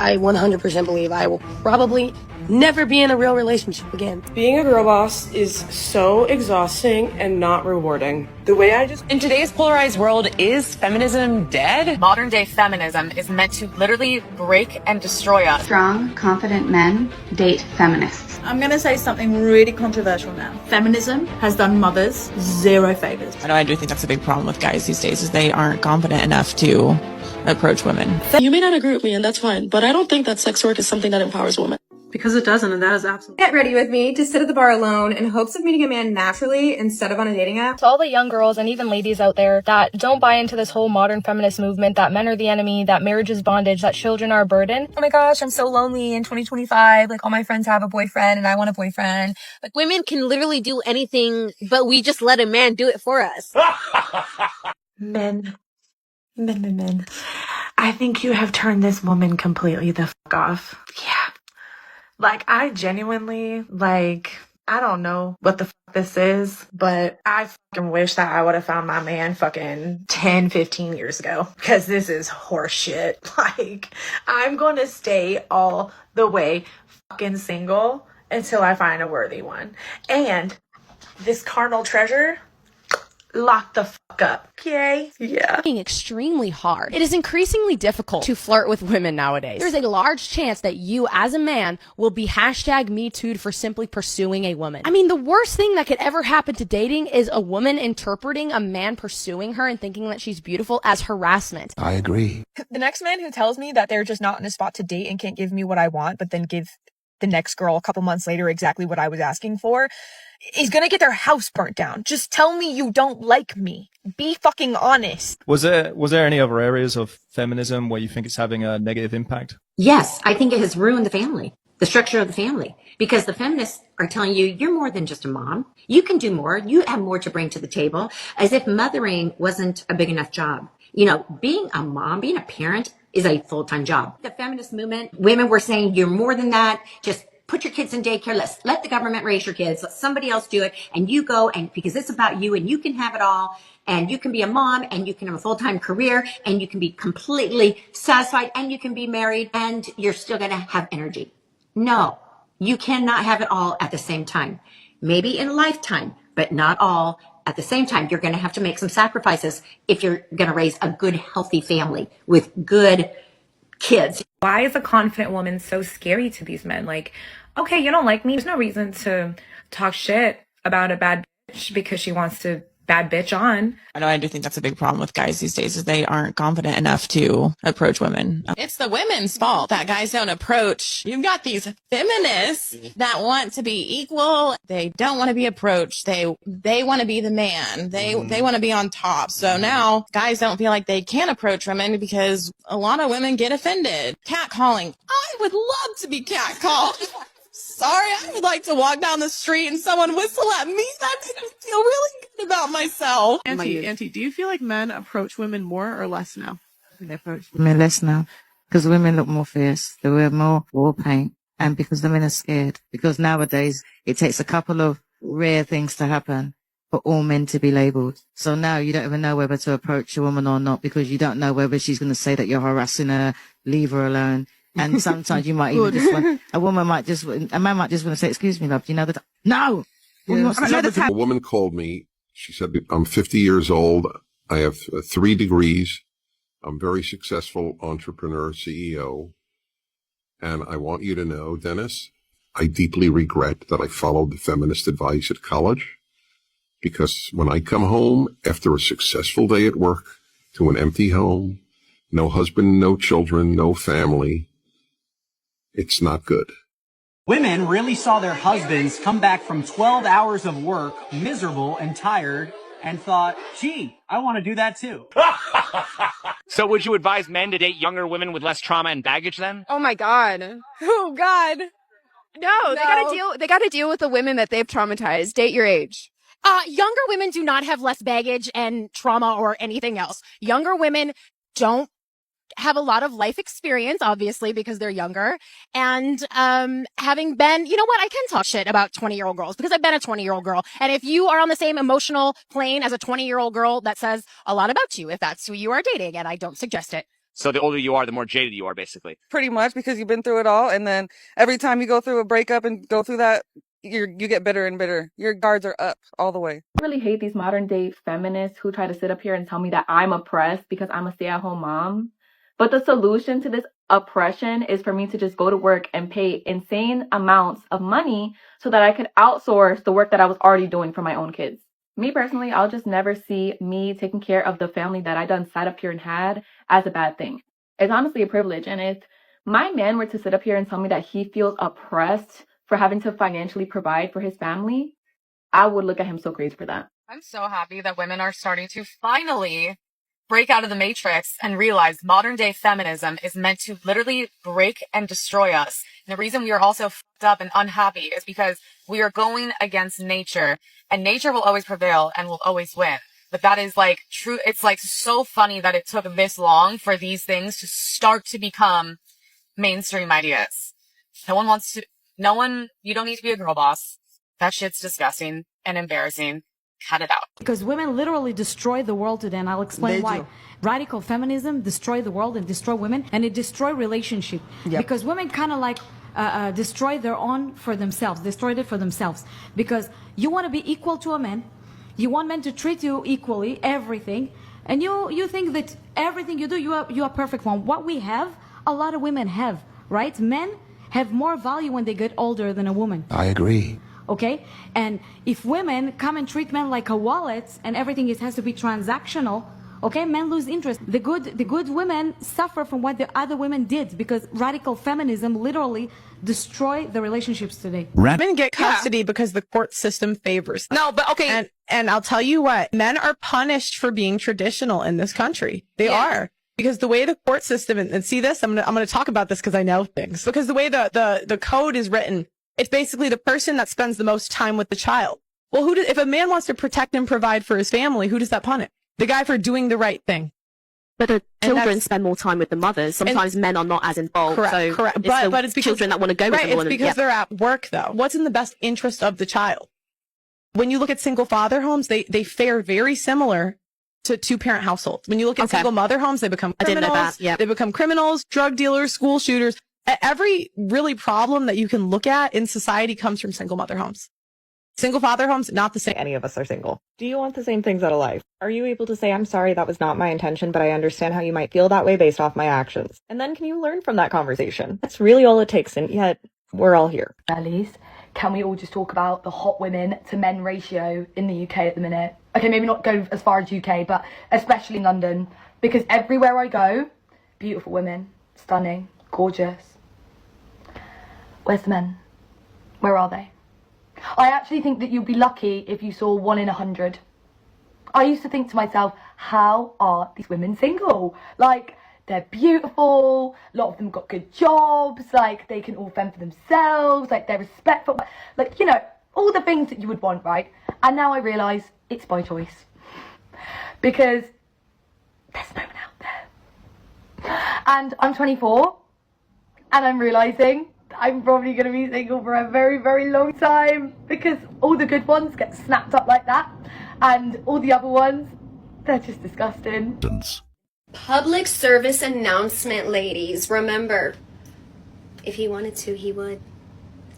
I 100% believe I will probably never be in a real relationship again. Being a girl boss is so exhausting and not rewarding. The way In today's polarized world, is feminism dead? Modern day feminism is meant to literally break and destroy us. Strong, confident men date feminists. I'm going to say something really controversial now. Feminism has done mothers zero favors. I know I do think that's a big problem with guys these days, is they aren't confident enough to approach women. You may not agree with me, and that's fine, but I don't think that sex work is something that empowers women. Because it doesn't, and that is absolutely. Get ready with me to sit at the bar alone in hopes of meeting a man naturally instead of on a dating app. To all the young girls and even ladies out there that don't buy into this whole modern feminist movement, that men are the enemy, that marriage is bondage, that children are a burden. Oh my gosh, I'm so lonely in 2025. Like, all my friends have a boyfriend and I want a boyfriend. Like, women can literally do anything, but we just let a man do it for us. Men. I think you have turned this woman completely the fuck off. Yeah. Like, I genuinely, I don't know what the fuck this is, but I fucking wish that I would have found my man fucking 10, 15 years ago. Because this is horseshit. Like, I'm going to stay all the way fucking single until I find a worthy one. And this carnal treasure, lock the fuck up. Okay? Yeah. Extremely hard. It is increasingly difficult to flirt with women nowadays. There's a large chance that you, as a man, will be #MeToo'd for simply pursuing a woman. I mean, the worst thing that could ever happen to dating is a woman interpreting a man pursuing her and thinking that she's beautiful as harassment. I agree. The next man who tells me that they're just not in a spot to date and can't give me what I want, but then give the next girl a couple months later exactly what I was asking for, is gonna get their house burnt down. Just tell me you don't like me. Be fucking honest. Was there any other areas of feminism where you think it's having a negative impact? Yes, I think it has ruined the family, the structure of the family, because the feminists are telling you you're more than just a mom. You can do more. You have more to bring to the table, as if mothering wasn't a big enough job. You know, being a mom, being a parent is a full-time job. The feminist movement, women were saying you're more than that. Just put your kids in daycare. Let the government raise your kids. Let somebody else do it. And you go, and because it's about you and you can have it all. And you can be a mom and you can have a full-time career and you can be completely satisfied and you can be married and you're still going to have energy. No, you cannot have it all at the same time. Maybe in a lifetime, but not all at the same time. You're going to have to make some sacrifices if you're going to raise a good, healthy family with good kids. Why is a confident woman so scary to these men? Like, okay, you don't like me. There's no reason to talk shit about a bad bitch because she wants to bad bitch on. I know I do think that's a big problem with guys these days, is they aren't confident enough to approach women. It's the women's fault that guys don't approach. You've got these feminists that want to be equal. They don't want to be approached. They want to be the man. They want to be on top. So now guys don't feel like they can approach women because a lot of women get offended. Catcalling. I would love to be catcalled. Sorry, I would like to walk down the street and someone whistle at me. That makes me feel really good about myself. Auntie, do you feel like men approach women more or less now? They approach women less now because women look more fierce. They wear more war paint, and because the men are scared. Because nowadays it takes a couple of rare things to happen for all men to be labelled. So now you don't even know whether to approach a woman or not because you don't know whether she's going to say that you're harassing her, leave her alone. And sometimes you might even just want, a man might just want to say, excuse me, love, do you know that? No! A woman called me. She said, I'm 50 years old. I have 3 degrees. I'm a very successful entrepreneur, CEO. And I want you to know, Dennis, I deeply regret that I followed the feminist advice at college. Because when I come home after a successful day at work to an empty home, no husband, no children, no family, it's not good. Women really saw their husbands come back from 12 hours of work, miserable and tired, and thought, gee, I want to do that too. So would you advise men to date younger women with less trauma and baggage then? Oh my God. Oh God. No, they gotta deal with the women that they've traumatized. Date your age. Younger women do not have less baggage and trauma or anything else. Younger women don't have a lot of life experience, obviously, because they're younger. And having been, you know what, I can talk shit about 20-year-old girls because I've been a 20-year-old girl. And if you are on the same emotional plane as a 20-year-old girl, that says a lot about you if that's who you are dating. And I don't suggest it. So the older you are, the more jaded you are, basically. Pretty much, because you've been through it all. And then every time you go through a breakup and go through that, you get bitter and bitter. Your guards are up all the way. I really hate these modern day feminists who try to sit up here and tell me that I'm oppressed because I'm a stay-at-home mom. But the solution to this oppression is for me to just go to work and pay insane amounts of money so that I could outsource the work that I was already doing for my own kids. Me personally, I'll just never see me taking care of the family that I done sat up here and had as a bad thing. It's honestly a privilege. And if my man were to sit up here and tell me that he feels oppressed for having to financially provide for his family, I would look at him so crazy for that. I'm so happy that women are starting to finally break out of the matrix and realize modern day feminism is meant to literally break and destroy us. And the reason we are also fucked up and unhappy is because we are going against nature, and nature will always prevail and will always win. But that is like true. It's like so funny that it took this long for these things to start to become mainstream ideas. You don't need to be a girl boss. That shit's disgusting and embarrassing. Cut it out. Because women literally destroy the world today, and I'll explain why. Radical feminism destroy the world and destroy women, and it destroy relationship. Because women kind of like destroy their own for themselves, destroyed it for themselves. Because you want to be equal to a man, you want men to treat you equally, everything, and you think that everything you do, you are perfect one. What we have, a lot of women have, right? Men have more value when they get older than a woman. I agree. Okay, and if women come and treat men like a wallet and everything has to be transactional, okay, men lose interest. The good women suffer from what the other women did, because radical feminism literally destroy the relationships today. Men get custody because the court system favors them. No, but okay. And I'll tell you what, men are punished for being traditional in this country. They are. Because the way the court system, and see this, I'm gonna talk about this because I know things. Because the way the code is written, it's basically the person that spends the most time with the child. Well, if a man wants to protect and provide for his family, who does that punish? The guy for doing the right thing. But the children spend more time with the mothers. Sometimes men are not as involved. Correct. But it's because, children that want to go with them. It's because they're at work, though. What's in the best interest of the child? When you look at single father homes, they fare very similar to two-parent households. When you look at single mother homes, they become criminals. I didn't know that. Yeah. They become criminals, drug dealers, school shooters. Every really problem that you can look at in society comes from single mother homes. Single father homes, not the same. Any of us are single. Do you want the same things out of life? Are you able to say, I'm sorry, that was not my intention, but I understand how you might feel that way based off my actions? And then can you learn from that conversation? That's really all it takes, and yet we're all here. At least, can we all just talk about the hot women to men ratio in the UK at the minute? Okay, maybe not go as far as UK, but especially in London. Because everywhere I go, beautiful women, stunning, gorgeous. Where's the men? Where are they? I actually think that you'd be lucky if you saw 1 in 100. I used to think to myself, how are these women single? Like, they're beautiful, a lot of them got good jobs, like, they can all fend for themselves, like, they're respectful, like, you know, all the things that you would want, right? And now I realise it's by choice. Because there's no one out there. And I'm 24, and I'm realising I'm probably going to be single for a very, very long time, because all the good ones get snapped up like that, and all the other ones, they're just disgusting. Public service announcement, ladies. Remember, if he wanted to, he would.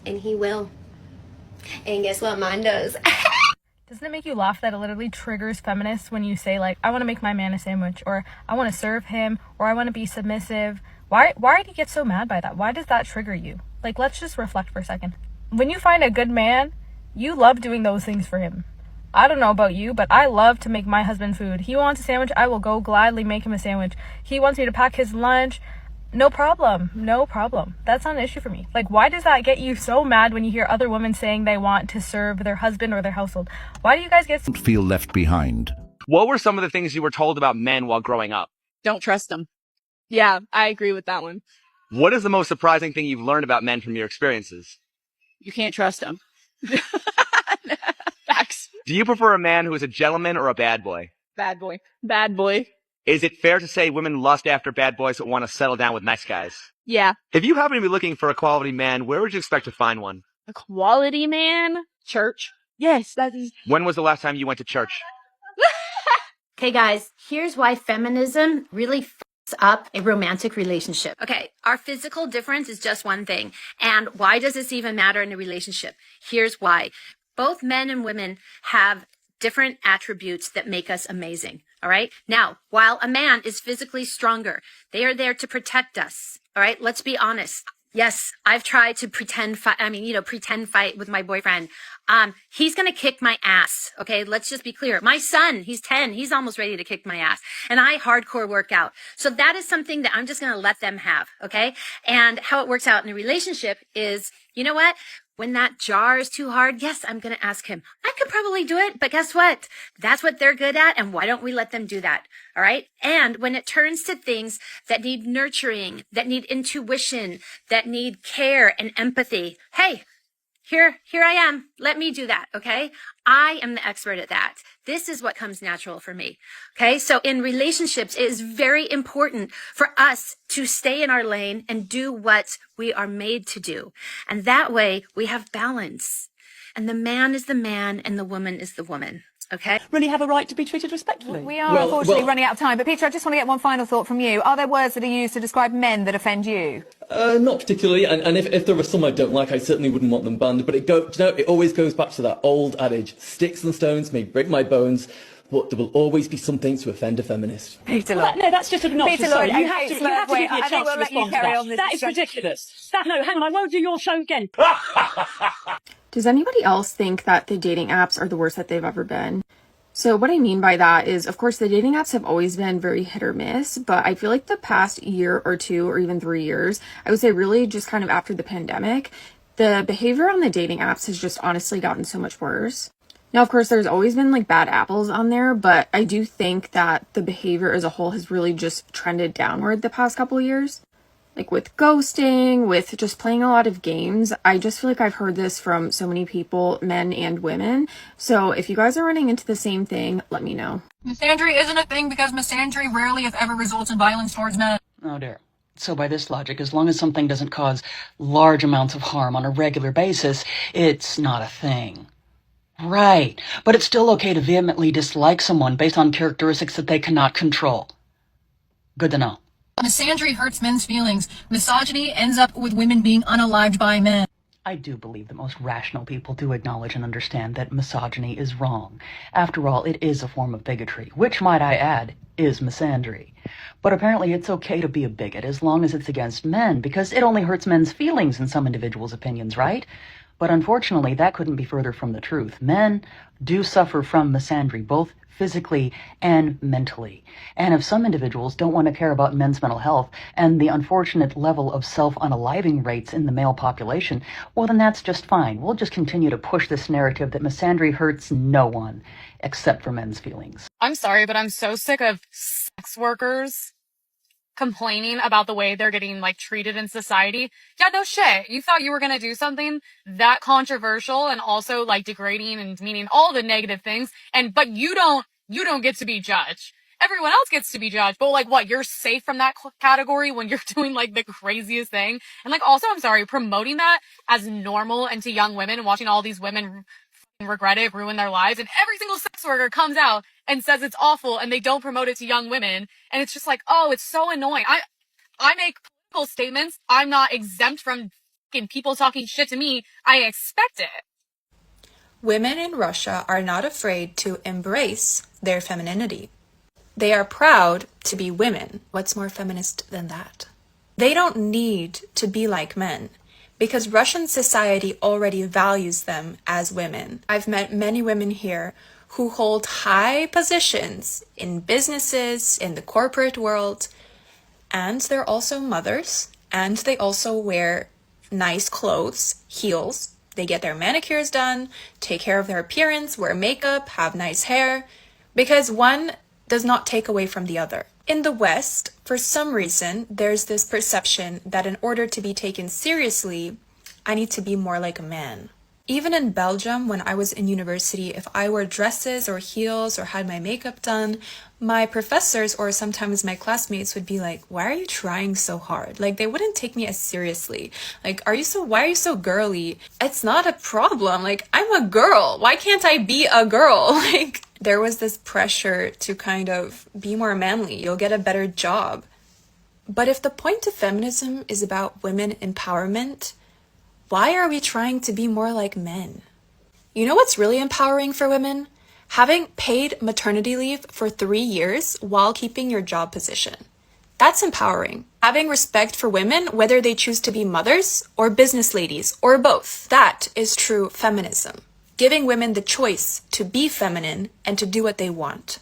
And he will. And guess what? Mine does. Doesn't it make you laugh that it literally triggers feminists when you say, like, I want to make my man a sandwich, or I want to serve him, or I want to be submissive? Why do you get so mad by that? Why does that trigger you? Like, let's just reflect for a second. When you find a good man, you love doing those things for him. I don't know about you, but I love to make my husband food. He wants a sandwich, I will go gladly make him a sandwich. He wants me to pack his lunch. No problem. No problem. That's not an issue for me. Like, why does that get you so mad when you hear other women saying they want to serve their husband or their household? Why do you guys get... Feel left behind. What were some of the things you were told about men while growing up? Don't trust them. Yeah, I agree with that one. What is the most surprising thing you've learned about men from your experiences? You can't trust them. Facts. Do you prefer a man who is a gentleman or a bad boy? Bad boy. Bad boy. Is it fair to say women lust after bad boys that want to settle down with nice guys? Yeah. If you happen to be looking for a quality man, where would you expect to find one? A quality man? Church. Yes, that is. When was the last time you went to church? Okay, guys, here's why feminism really up a romantic relationship. Okay, our physical difference is just one thing. And why does this even matter in a relationship? Here's why. Both men and women have different attributes that make us amazing. All right. Now, while a man is physically stronger, they are there to protect us. All right. Let's be honest. Yes, I've tried to pretend fight with my boyfriend. He's going to kick my ass. Okay. Let's just be clear. My son, he's 10. He's almost ready to kick my ass, and I hardcore work out. So that is something that I'm just going to let them have. Okay. And how it works out in a relationship is, you know what? When that jar is too hard, yes, I'm going to ask him. I could probably do it, but guess what? That's what they're good at, and why don't we let them do that? All right? And when it turns to things that need nurturing, that need intuition, that need care and empathy, hey, here I am. Let me do that, okay? I am the expert at that. This is what comes natural for me, okay? So in relationships, it is very important for us to stay in our lane and do what we are made to do. And that way, we have balance. And the man is the man and the woman is the woman. Okay. Really have a right to be treated respectfully. We are unfortunately running out of time. But Peter, I just want to get one final thought from you. Are there words that are used to describe men that offend you? Not particularly, and if there are some I don't like, I certainly wouldn't want them banned. But it always goes back to that old adage: sticks and stones may break my bones, but there will always be something to offend a feminist. Peter Lloyd. No, that's just obnoxious. Peter Lloyd, you have to give me a chance to respond to that. That is ridiculous. No, hang on, I won't do your show again. Does anybody else think that the dating apps are the worst that they've ever been? So what I mean by that is, of course, the dating apps have always been very hit or miss, but I feel like the past year or two, or even 3 years, I would say really just kind of after the pandemic, the behavior on the dating apps has just honestly gotten so much worse. Now, of course, there's always been like bad apples on there, but I do think that the behavior as a whole has really just trended downward the past couple of years. Like with ghosting, with just playing a lot of games. I just feel like I've heard this from so many people, men and women. So if you guys are running into the same thing, let me know. Misandry isn't a thing because misandry rarely, if ever, results in violence towards men. Oh dear. So by this logic, as long as something doesn't cause large amounts of harm on a regular basis, it's not a thing. Right. But it's still okay to vehemently dislike someone based on characteristics that they cannot control. Good to know. Misandry hurts men's feelings. Misogyny ends up with women being unalived by men. I do believe that most rational people do acknowledge and understand that misogyny is wrong. After all, it is a form of bigotry, which, might I add, is misandry. But apparently it's okay to be a bigot as long as it's against men, because it only hurts men's feelings in some individuals' opinions, right? But unfortunately, that couldn't be further from the truth. Men do suffer from misandry, both physically and mentally. And if some individuals don't want to care about men's mental health and the unfortunate level of self-unaliving rates in the male population, well, then that's just fine. We'll just continue to push this narrative that misandry hurts no one except for men's feelings. I'm sorry, but I'm so sick of sex workers complaining about the way they're getting like treated in society. Yeah, no shit. You thought you were going to do something that controversial and also like degrading and meaning all the negative things. But you don't get to be judged. Everyone else gets to be judged. But like what? You're safe from that category when you're doing like the craziest thing. And like also, I'm sorry, promoting that as normal and to young women and watching all these women regret it, ruin their lives. And every single sex worker comes out and says it's awful and they don't promote it to young women. And it's just like, oh, it's so annoying. I make political statements. I'm not exempt from people talking shit to me. I expect it. Women in Russia are not afraid to embrace their femininity. They are proud to be women. What's more feminist than that? They don't need to be like men, because Russian society already values them as women. I've met many women here who hold high positions in businesses, in the corporate world, and they're also mothers, and they also wear nice clothes, heels. They get their manicures done, take care of their appearance, wear makeup, have nice hair, because one does not take away from the other. In the West, for some reason, there's this perception that in order to be taken seriously, I need to be more like a man. Even in Belgium, when I was in university, if I wore dresses or heels or had my makeup done, my professors or sometimes my classmates would be like, why are you trying so hard? Like, they wouldn't take me as seriously. Like, why are you so girly? It's not a problem. Like, I'm a girl. Why can't I be a girl? Like, there was this pressure to kind of be more manly. You'll get a better job. But if the point of feminism is about women empowerment, why are we trying to be more like men? You know what's really empowering for women? Having paid maternity leave for 3 years while keeping your job position. That's empowering. Having respect for women, whether they choose to be mothers or business ladies or both. That is true feminism. Giving women the choice to be feminine and to do what they want.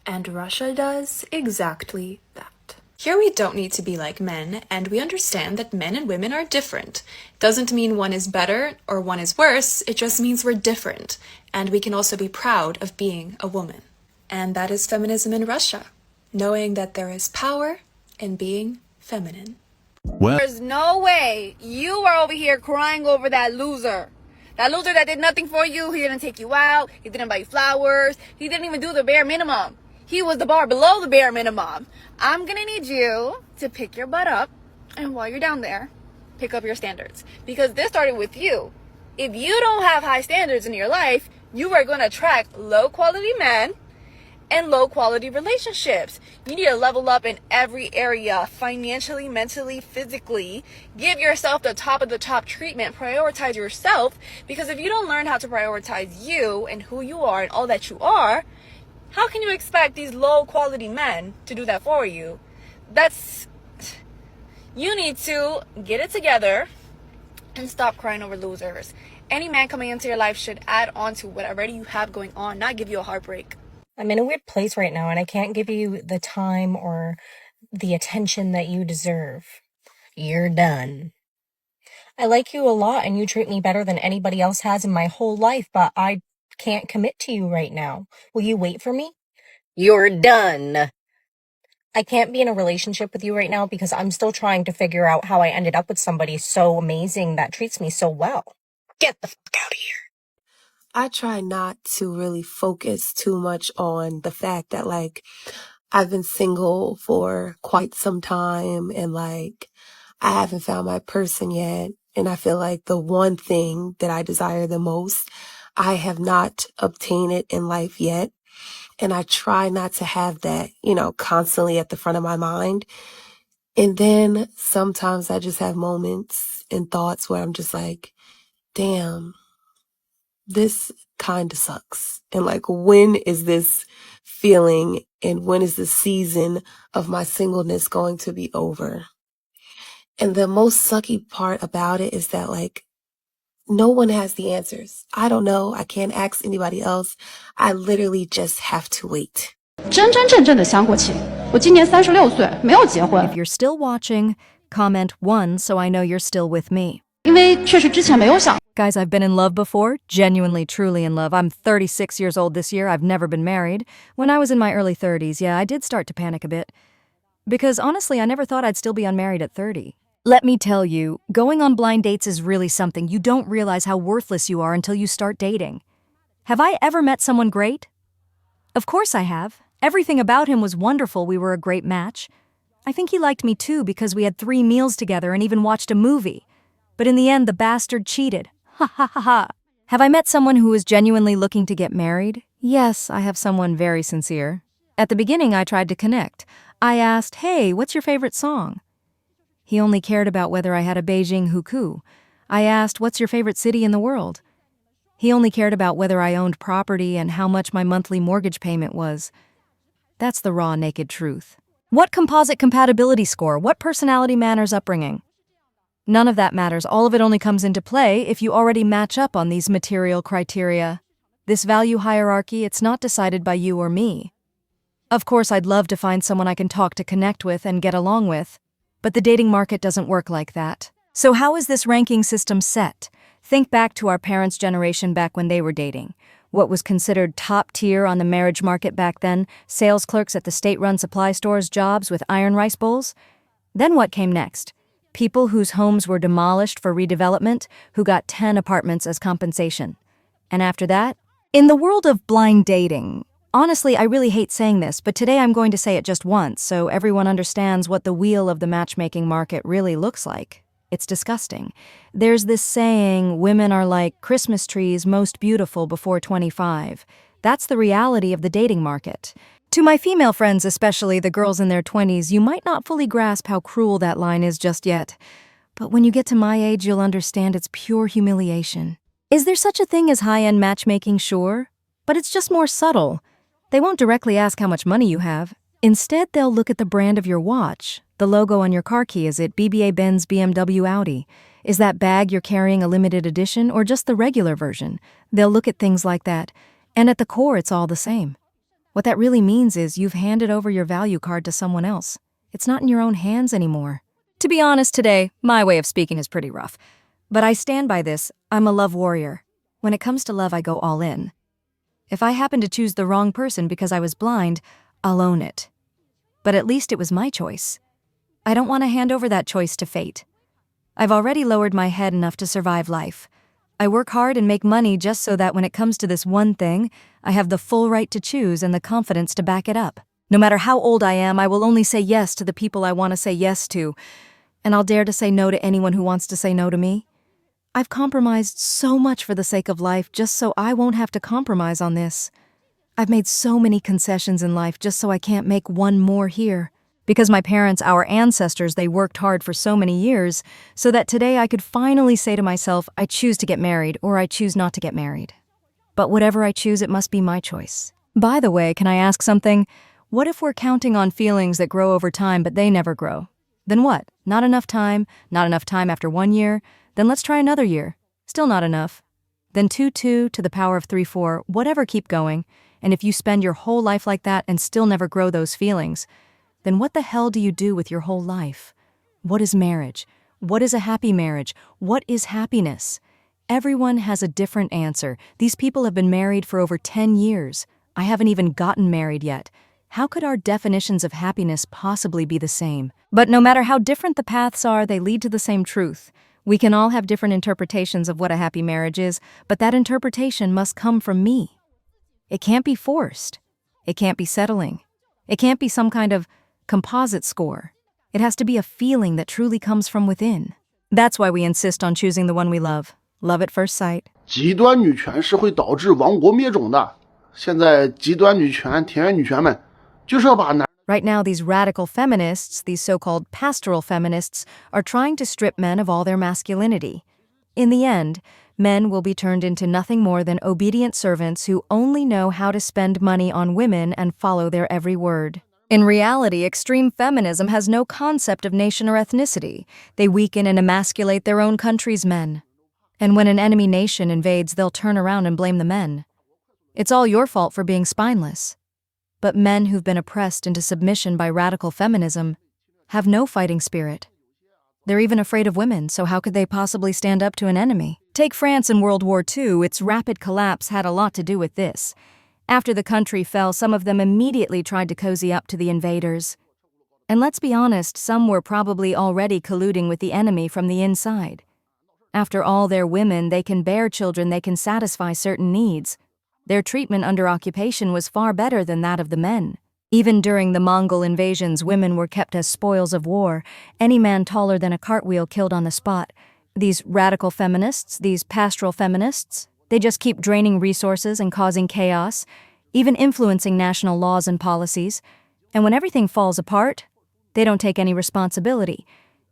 And Russia does exactly that. Here we don't need to be like men, and we understand that men and women are different. Doesn't mean one is better or one is worse, it just means we're different, and we can also be proud of being a woman. And that is feminism in Russia, knowing that there is power in being feminine. Well, there's no way you are over here crying over that loser. That loser that did nothing for you. He didn't take you out. He didn't buy you flowers. He didn't even do the bare minimum. He was the bar below the bare minimum. I'm gonna need you to pick your butt up, and while you're down there, pick up your standards. Because this started with you. If you don't have high standards in your life, you are gonna attract low quality men and low quality relationships. You need to level up in every area, financially, mentally, physically. Give yourself the top of the top treatment. Prioritize yourself, because if you don't learn how to prioritize you and who you are and all that you are, how can you expect these low quality men to do that for you? You need to get it together and stop crying over losers. Any man coming into your life should add on to what already you have going on, not give you a heartbreak. I'm in a weird place right now, and I can't give you the time or the attention that you deserve. You're done. I like you a lot, and you treat me better than anybody else has in my whole life, but I can't commit to you right now. Will you wait for me? You're done. I can't be in a relationship with you right now because I'm still trying to figure out how I ended up with somebody so amazing that treats me so well. Get the fuck out of here. I try not to really focus too much on the fact that, like, I've been single for quite some time and, like, I haven't found my person yet. And I feel like the one thing that I desire the most, I have not obtained it in life yet. And I try not to have that, constantly at the front of my mind. And then sometimes I just have moments and thoughts where I'm just like, damn, this kind of sucks. And like, when is this feeling and when is the season of my singleness going to be over? And the most sucky part about it is that, like, no one has the answers. I don't know. I can't ask anybody else. I literally just have to wait. 真真正正的相过情。我今年36岁，没有结婚。 If you're still watching, comment 1 so I know you're still with me. 因为确实之前没有想。 Guys, I've been in love before, genuinely, truly in love. I'm 36 years old this year. I've never been married. When I was in my early 30s, yeah, I did start to panic a bit. Because honestly, I never thought I'd still be unmarried at 30. Let me tell you, going on blind dates is really something. You don't realize how worthless you are until you start dating. Have I ever met someone great? Of course I have. Everything about him was wonderful. We were a great match. I think he liked me too because we had 3 meals together and even watched a movie. But in the end, the bastard cheated. Ha ha ha ha. Have I met someone who is genuinely looking to get married? Yes, I have someone very sincere. At the beginning, I tried to connect. I asked, hey, what's your favorite song? He only cared about whether I had a Beijing hukou. I asked, what's your favorite city in the world? He only cared about whether I owned property and how much my monthly mortgage payment was. That's the raw, naked truth. What composite compatibility score? What personality, manners, upbringing? None of that matters. All of it only comes into play if you already match up on these material criteria. This value hierarchy, it's not decided by you or me. Of course, I'd love to find someone I can talk to, connect with, and get along with. But the dating market doesn't work like that. So how is this ranking system set? Think back to our parents' generation back when they were dating. What was considered top tier on the marriage market back then? Sales clerks at the state-run supply stores, jobs with iron rice bowls? Then what came next? People whose homes were demolished for redevelopment, who got 10 apartments as compensation. And after that? In the world of blind dating, honestly, I really hate saying this, but today I'm going to say it just once so everyone understands what the wheel of the matchmaking market really looks like. It's disgusting. There's this saying, women are like Christmas trees most beautiful before 25. That's the reality of the dating market. To my female friends, especially the girls in their 20s, you might not fully grasp how cruel that line is just yet. But when you get to my age, you'll understand it's pure humiliation. Is there such a thing as high-end matchmaking? Sure. But it's just more subtle. They won't directly ask how much money you have. Instead, they'll look at the brand of your watch, the logo on your car key. Is it BBA, Benz, BMW, Audi? Is that bag you're carrying a limited edition or just the regular version? They'll look at things like that. And at the core, it's all the same. What that really means is you've handed over your value card to someone else. It's not in your own hands anymore. To be honest, today, my way of speaking is pretty rough. But I stand by this. I'm a love warrior. When it comes to love, I go all in. If I happen to choose the wrong person because I was blind, I'll own it. But at least it was my choice. I don't want to hand over that choice to fate. I've already lowered my head enough to survive life. I work hard and make money just so that when it comes to this one thing, I have the full right to choose and the confidence to back it up. No matter how old I am, I will only say yes to the people I want to say yes to, and I'll dare to say no to anyone who wants to say no to me. I've compromised so much for the sake of life just so I won't have to compromise on this. I've made so many concessions in life just so I can't make one more here. Because my parents, our ancestors, they worked hard for so many years, so that today I could finally say to myself, I choose to get married or I choose not to get married. But whatever I choose, it must be my choice. By the way, can I ask something? What if we're counting on feelings that grow over time but they never grow? Then what? Not enough time after 1 year? Then let's try another year. Still not enough. Then 2 to the power of 3 4, whatever, keep going. And if you spend your whole life like that and still never grow those feelings, then what the hell do you do with your whole life? What is marriage? What is a happy marriage? What is happiness? Everyone has a different answer. These people have been married for over 10 years. I haven't even gotten married yet. How could our definitions of happiness possibly be the same? But no matter how different the paths are, they lead to the same truth. We can all have different interpretations of what a happy marriage is, but that interpretation must come from me. It can't be forced. It can't be settling. It can't be some kind of composite score. It has to be a feeling that truly comes from within. That's why we insist on choosing the one we love. Love at first sight. 极端女权是会导致亡国灭种的。现在极端女权、田园女权们就是要把男 Right now, these radical feminists, these so-called pastoral feminists, are trying to strip men of all their masculinity. In the end, men will be turned into nothing more than obedient servants who only know how to spend money on women and follow their every word. In reality, extreme feminism has no concept of nation or ethnicity. They weaken and emasculate their own country's men. And when an enemy nation invades, they'll turn around and blame the men. It's all your fault for being spineless. But men who've been oppressed into submission by radical feminism have no fighting spirit. They're even afraid of women, so how could they possibly stand up to an enemy? Take France in World War II. Its rapid collapse had a lot to do with this. After the country fell, some of them immediately tried to cozy up to the invaders. And let's be honest, some were probably already colluding with the enemy from the inside. After all, they're women, they can bear children, they can satisfy certain needs. Their treatment under occupation was far better than that of the men. Even during the Mongol invasions, women were kept as spoils of war, any man taller than a cartwheel killed on the spot. These radical feminists, these pastoral feminists, they just keep draining resources and causing chaos, even influencing national laws and policies. And when everything falls apart, they don't take any responsibility.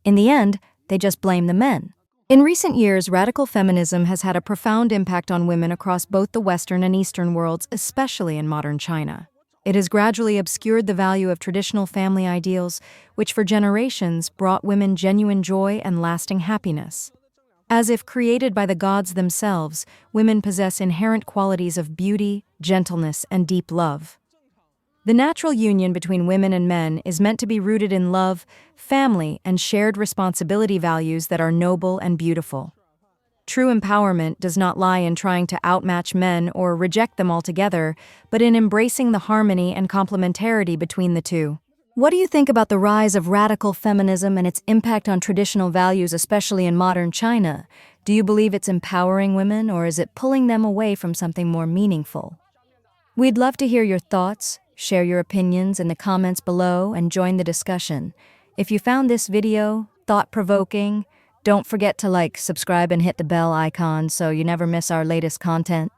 In the end, they just blame the men. In recent years, radical feminism has had a profound impact on women across both the Western and Eastern worlds, especially in modern China. It has gradually obscured the value of traditional family ideals, which for generations brought women genuine joy and lasting happiness. As if created by the gods themselves, women possess inherent qualities of beauty, gentleness, and deep love. The natural union between women and men is meant to be rooted in love, family, and shared responsibility values that are noble and beautiful. True empowerment does not lie in trying to outmatch men or reject them altogether, but in embracing the harmony and complementarity between the two. What do you think about the rise of radical feminism and its impact on traditional values, especially in modern China? Do you believe it's empowering women, or is it pulling them away from something more meaningful? We'd love to hear your thoughts. Share your opinions in the comments below and join the discussion. If you found this video thought-provoking, don't forget to like, subscribe, and hit the bell icon so you never miss our latest content.